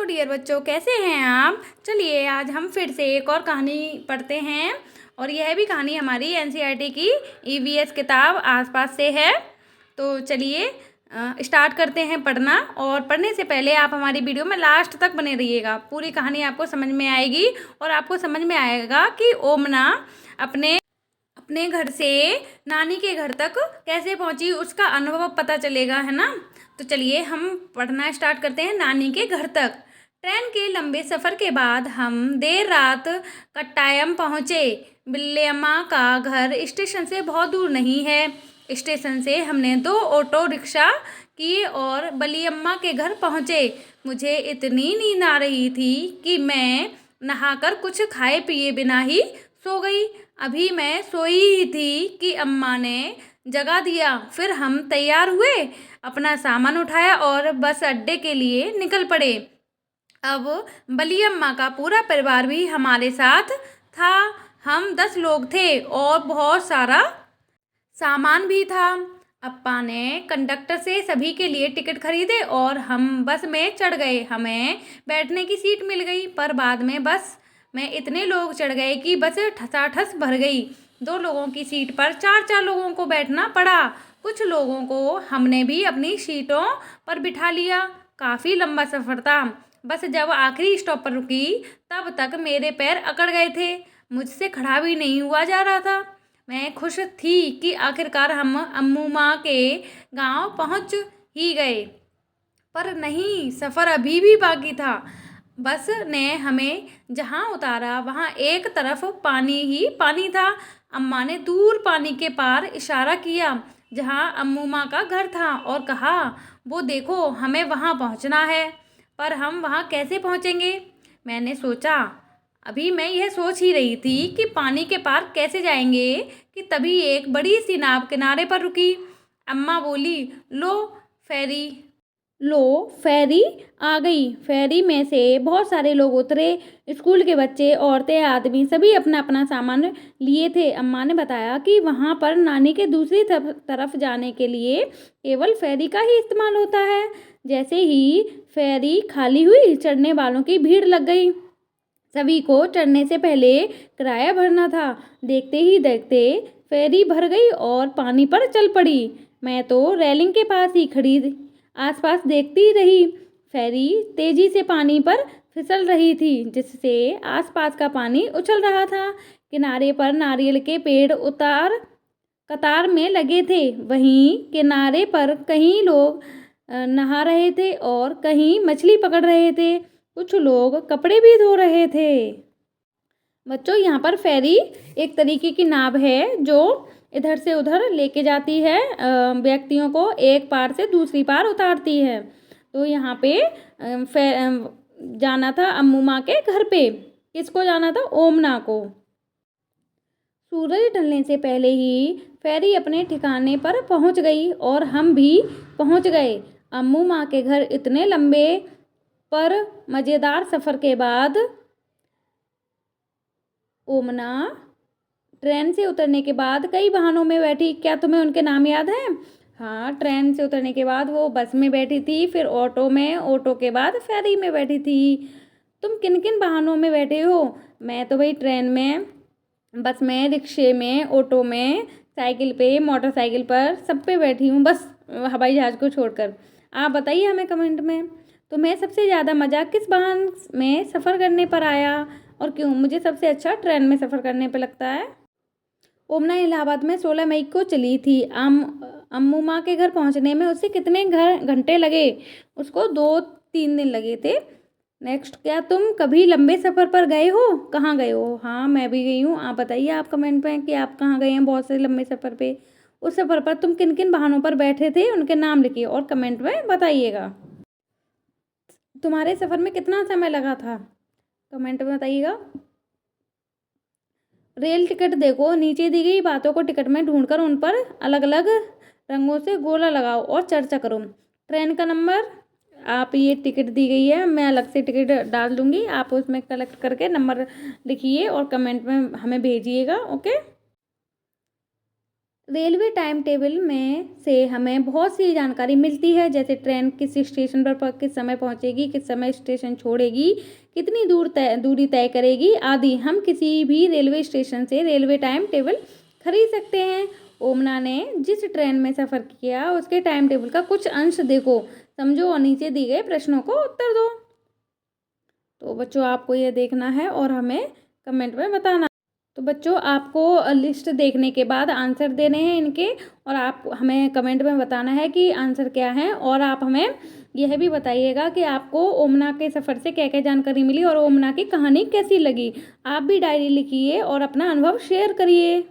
Hello dear बच्चों, कैसे हैं आप। चलिए आज हम फिर से एक और कहानी पढ़ते हैं और यह भी कहानी हमारी एनसीईआरटी की ईवीएस किताब आसपास से है। तो चलिए स्टार्ट करते हैं पढ़ना। और पढ़ने से पहले आप हमारी वीडियो में लास्ट तक बने रहिएगा। पूरी कहानी आपको समझ में आएगी और आपको समझ में आएगा कि ओमना अपने घर से नानी के घर तक कैसे पहुंची, उसका अनुभव पता चलेगा, है ना। तो चलिए हम पढ़ना स्टार्ट करते हैं। नानी के घर तक। ट्रेन के लंबे सफ़र के बाद हम देर रात कट्टायम पहुँचे। बिल्लेम्मा का घर स्टेशन से बहुत दूर नहीं है। स्टेशन से हमने 2 ऑटो रिक्शा किए और बलियम्मा के घर पहुँचे। मुझे इतनी नींद आ रही थी कि मैं नहाकर कुछ खाए पिए बिना ही सो गई। अभी मैं सोई ही थी कि अम्मा ने जगा दिया। फिर हम तैयार हुए, अपना सामान उठाया और बस अड्डे के लिए निकल पड़े। अब बलियम्मा का पूरा परिवार भी हमारे साथ था। हम 10 लोग थे और बहुत सारा सामान भी था। अप्पा ने कंडक्टर से सभी के लिए टिकट खरीदे और हम बस में चढ़ गए। हमें बैठने की सीट मिल गई, पर बाद में बस में इतने लोग चढ़ गए कि बस ठसाठस भर गई। 2 लोगों की सीट पर 4-4 लोगों को बैठना पड़ा। कुछ लोगों को हमने भी अपनी सीटों पर बिठा लिया। काफ़ी लंबा सफ़र था। बस जब आखिरी स्टॉप पर रुकी तब तक मेरे पैर अकड़ गए थे। मुझसे खड़ा भी नहीं हुआ जा रहा था। मैं खुश थी कि आखिरकार हम अम्मू माँ के गांव पहुंच ही गए, पर नहीं, सफ़र अभी भी बाकी था। बस ने हमें जहाँ उतारा वहाँ एक तरफ पानी ही पानी था। अम्मा ने दूर पानी के पार इशारा किया जहाँ अम्मू माँ का घर था और कहा, वो देखो, हमें वहाँ पहुँचना है। पर हम वहाँ कैसे पहुँचेंगे? मैंने सोचा। अभी मैं यह सोच ही रही थी कि पानी के पार कैसे जाएंगे कि तभी एक बड़ी सी नाव किनारे पर रुकी। अम्मा बोली, लो फेरी, लो फेरी आ गई। फेरी में से बहुत सारे लोग उतरे। स्कूल के बच्चे, औरतें, आदमी सभी अपना अपना सामान लिए थे। अम्मा ने बताया कि वहाँ पर नानी के दूसरी तरफ जाने के लिए केवल फेरी का ही इस्तेमाल होता है। जैसे ही फेरी खाली हुई, चढ़ने वालों की भीड़ लग गई। सभी को चढ़ने से पहले किराया भरना था। देखते ही देखते फेरी भर गई और पानी पर चल पड़ी। मैं तो रेलिंग के पास ही खड़ी आसपास देखती रही। फेरी तेजी से पानी पर फिसल रही थी, जिससे आसपास का पानी उछल रहा था। किनारे पर नारियल के पेड़ कतार में लगे थे। वहीं किनारे पर कहीं लोग नहा रहे थे और कहीं मछली पकड़ रहे थे। कुछ लोग कपड़े भी धो रहे थे। बच्चों, यहाँ पर फेरी एक तरीके की नाव है जो इधर से उधर लेके जाती है, व्यक्तियों को एक पार से दूसरी पार उतारती है। तो यहाँ पे जाना था अम्मू माँ के घर पे। किसको जाना था? ओमना को। सूरज ढलने से पहले ही फेरी अपने ठिकाने पर पहुँच गई और हम भी पहुँच गए। अम्मू माँ के घर इतने लंबे पर मज़ेदार सफ़र के बाद ओमना ट्रेन से उतरने के बाद कई वाहनों में बैठी। क्या तुम्हें उनके नाम याद हैं? हाँ, ट्रेन से उतरने के बाद वो बस में बैठी थी, फिर ऑटो में, ऑटो के बाद फेरी में बैठी थी। तुम किन किन वाहनों में बैठे हो? मैं तो भाई ट्रेन में, बस में, रिक्शे में, ऑटो में, साइकिल पे, मोटरसाइकिल पर, सब पे बैठी हूँ, बस हवाई जहाज़ को छोड़कर। आप बताइए हमें कमेंट में, तुम्हें सबसे ज़्यादा मज़ा किस वाहन में सफ़र करने पर आया और क्यों? मुझे सबसे अच्छा ट्रेन में सफ़र करने पर लगता है। ओमना इलाहाबाद में 16 मई को चली थी। अम्मू माँ के घर पहुँचने में उसे कितने घंटे लगे? उसको 2-3 दिन लगे थे। नेक्स्ट, क्या तुम कभी लंबे सफ़र पर गए हो? कहाँ गए हो? हाँ, मैं भी गई हूँ। आप बताइए आप कमेंट में कि आप कहाँ गए हैं बहुत से लंबे सफ़र पे। उस सफ़र पर तुम किन किन वाहनों पर बैठे थे, उनके नाम लिखिए और कमेंट में बताइएगा। तुम्हारे सफ़र में कितना समय लगा था? कमेंट में बताइएगा। रेल टिकट देखो, नीचे दी गई बातों को टिकट में ढूंढकर उन पर अलग अलग रंगों से गोला लगाओ और चर्चा करो। ट्रेन का नंबर, आप ये टिकट दी गई है, मैं अलग से टिकट डाल दूंगी, आप उसमें कलेक्ट करके नंबर लिखिए और कमेंट में हमें भेजिएगा। ओके, रेलवे टाइम टेबल में से हमें बहुत सी जानकारी मिलती है, जैसे ट्रेन किस स्टेशन पर किस समय पहुंचेगी, किस समय स्टेशन छोड़ेगी, कितनी दूरी तय करेगी आदि। हम किसी भी रेलवे स्टेशन से रेलवे टाइम टेबल खरीद सकते हैं। ओमना ने जिस ट्रेन में सफ़र किया उसके टाइम टेबल का कुछ अंश देखो, समझो और नीचे दिए गए प्रश्नों को उत्तर दो। तो बच्चों आपको यह देखना है और हमें कमेंट में बताना। तो बच्चों आपको लिस्ट देखने के बाद आंसर देने हैं इनके, और आप हमें कमेंट में बताना है कि आंसर क्या है। और आप हमें यह भी बताइएगा कि आपको ओमना के सफ़र से क्या क्या जानकारी मिली और ओमना की कहानी कैसी लगी। आप भी डायरी लिखिए और अपना अनुभव शेयर करिए।